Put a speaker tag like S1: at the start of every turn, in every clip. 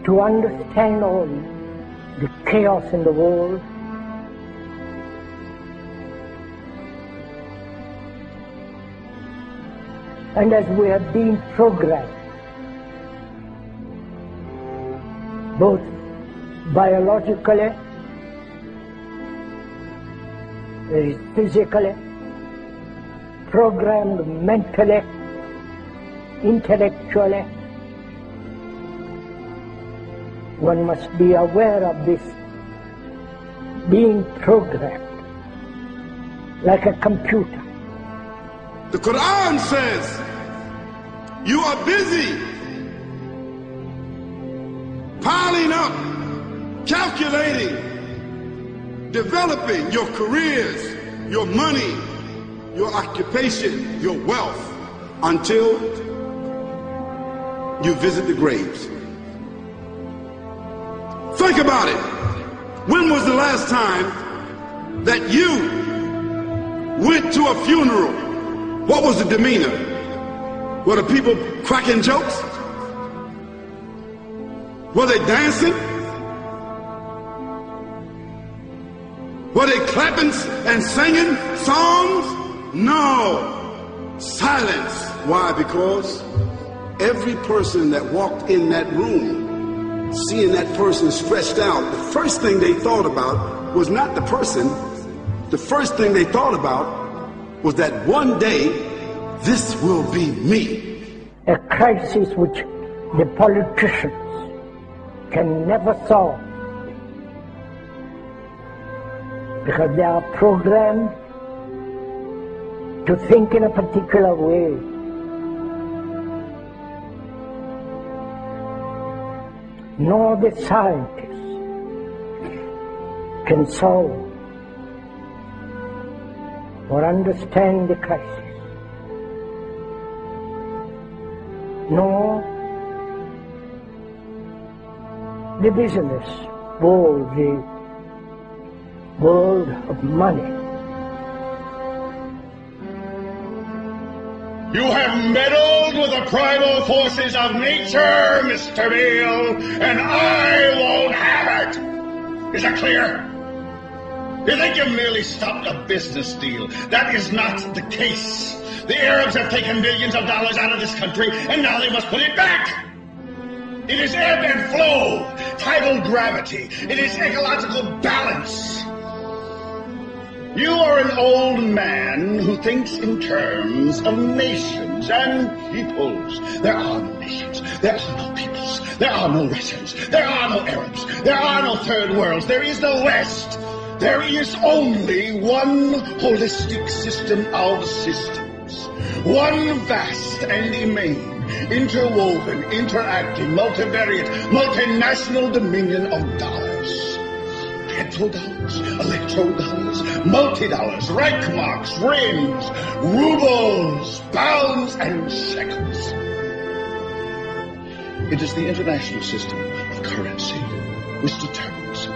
S1: to understand all the chaos in the world, and as we have been programmed, both biologically, physically, programmed mentally, intellectually, one must be aware of this being programmed like a computer.
S2: The Quran says, you are busy piling up, calculating, developing your careers, your money, your occupation, your wealth, until you visit the graves. Think about it. When was the last time that you went to a funeral? What was the demeanor? Were the people cracking jokes? Were they dancing? Were they clapping and singing songs? No. Silence. Why? Because every person that walked in that room, seeing that person stretched out, the first thing they thought about was not the person. The first thing they thought about was that one day, this will be me.
S1: A crisis which the politicians can never solve, because they are programmed to think in a particular way. Nor the scientists can solve or understand the crisis, nor the business world, the world of money.
S3: You have meddled with the primal forces of nature, Mr. Beale, and I won't have it. Is that clear? You think you merely stopped a business deal? That is not the case. The Arabs have taken millions of dollars out of this country, and now they must put it back. It is ebb and flow, tidal gravity. It is ecological balance. You are an old man who thinks in terms of nations and peoples. There are no nations. There are no peoples. There are no Russians. There are no Arabs. There are no third worlds. There is no West. There is only one holistic system of systems. One vast and immane, interwoven, interacting, multivariate, multinational dominion of dollars. Petrodollars, electrodollars, multi-dollars, Reichmarks, rings, rubles, pounds, and shekels. It is the international system of currency which determines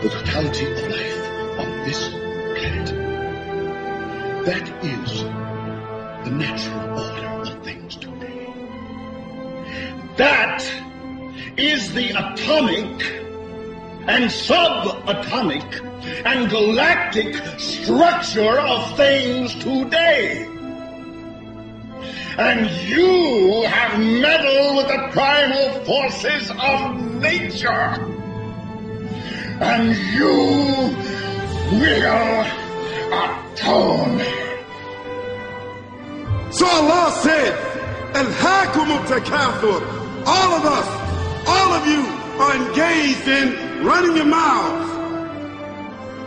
S3: the totality of life on this planet. That is the natural order of things today. That is the atomic and subatomic and galactic structure of things today. And you have meddled with the primal forces of nature. And you will atone.
S2: So Allah said, Al-Hakum al-Takathur. All of us, all of you are engaged in running your mouths,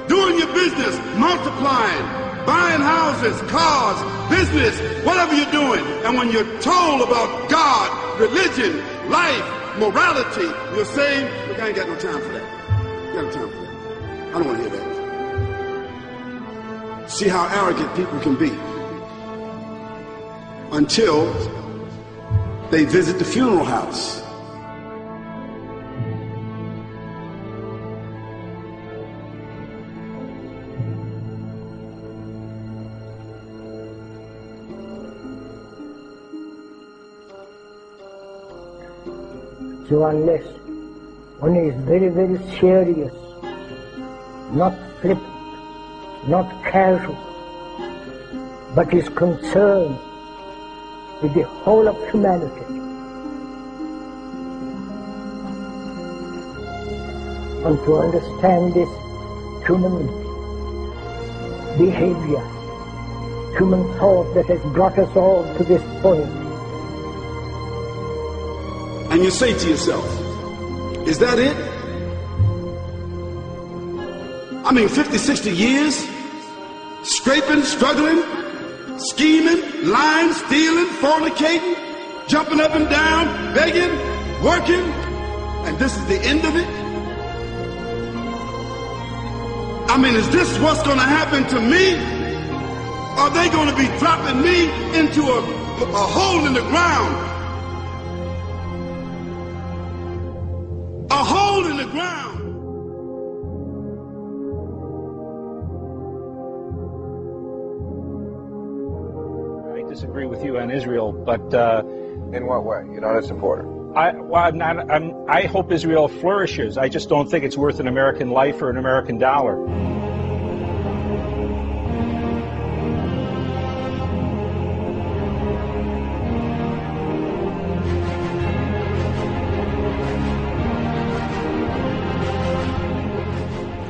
S2: doing your business, multiplying, buying houses, cars, business, whatever you're doing. And when you're told about God, religion, life, morality, you're saying, look, I ain't got no time for that. I got no time for that. I don't want to hear that. See how arrogant people can be until they visit the funeral house.
S1: So unless one is very, very serious, not flippant, not casual, but is concerned with the whole of humanity. And to understand this human behavior, human thought that has brought us all to this point.
S2: And you say to yourself, is that it? I mean, 50, 60 years, scraping, struggling, scheming, lying, stealing, fornicating, jumping up and down, begging, working, and this is the end of it? I mean, is this what's going to happen to me? Are they going to be dropping me into a hole in the ground? A hole in the ground.
S4: I disagree with you on Israel, but
S5: in what way? You're not a supporter.
S4: I hope Israel flourishes. I just don't think it's worth an American life or an American dollar.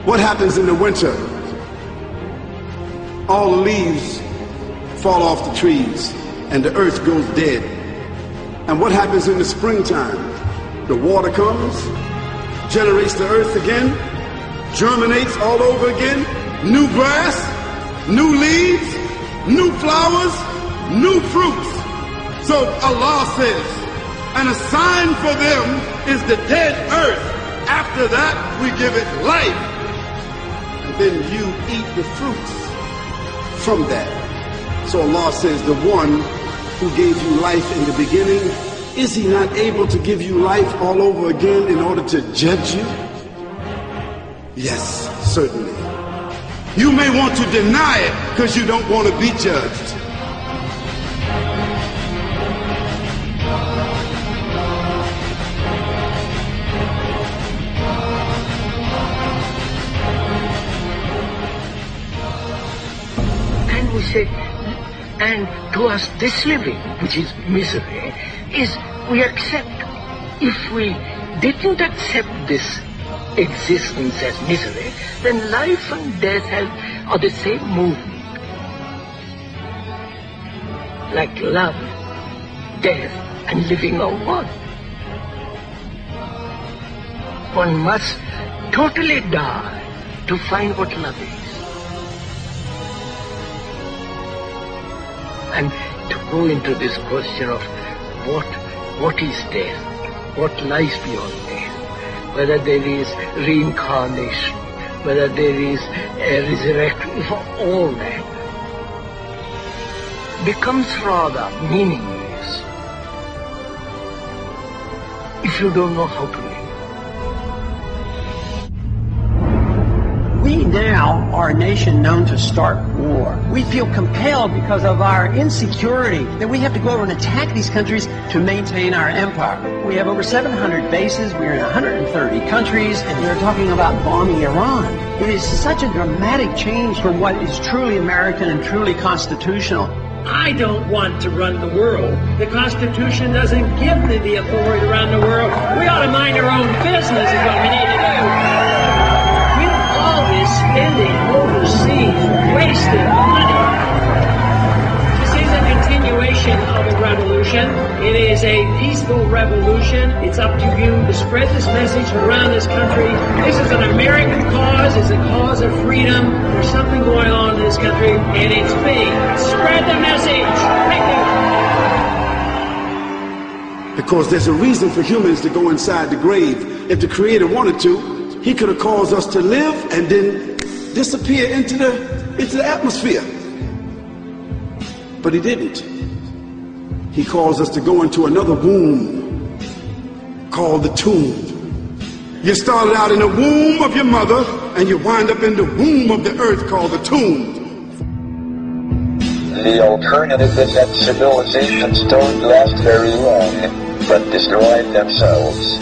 S2: What happens in the winter? All the leaves fall off the trees and the earth goes dead. And what happens in the springtime? The water comes, generates the earth again, germinates all over again, new grass, new leaves, new flowers, new fruits. So Allah says, and a sign for them is the dead earth. After that, we give it life. And then you eat the fruits from that. So Allah says, the one who gave you life in the beginning, is he not able to give you life all over again in order to judge you? Yes, certainly. You may want to deny it because you don't want to be judged.
S1: And we say, and to us this living, which is misery, is we accept. If we didn't accept this existence as misery, then life and death are the same movement. Like love, death, and living are one. One must totally die to find what love is. And to go into this question of what is death, what lies beyond death, whether there is reincarnation, whether there is a resurrection, all that becomes rather meaningless if you don't know how to live.
S6: We now are a nation known to start war. We feel compelled because of our insecurity that we have to go over and attack these countries to maintain our empire. We have over 700 bases, we're in 130 countries, and we're talking about bombing Iran. It is such a dramatic change from what is truly American and truly constitutional.
S7: I don't want to run the world. The Constitution doesn't give me the authority to run the world. We ought to mind our own business is what we need to do. Spending overseas, wasting money. This is a continuation of a revolution. It is a peaceful revolution. It's up to you to spread this message around this country. This is an American cause. It's a cause of freedom. There's something going on in this country, and it's me. Spread the message. Thank
S2: you. Because there's a reason for humans to go inside the grave. If the Creator wanted to, He could have caused us to live and then disappear into the atmosphere. But He didn't. He caused us to go into another womb called the tomb. You started out in the womb of your mother and you wind up in the womb of the earth called the tomb.
S8: The alternative is that civilizations don't last very long, but destroy themselves.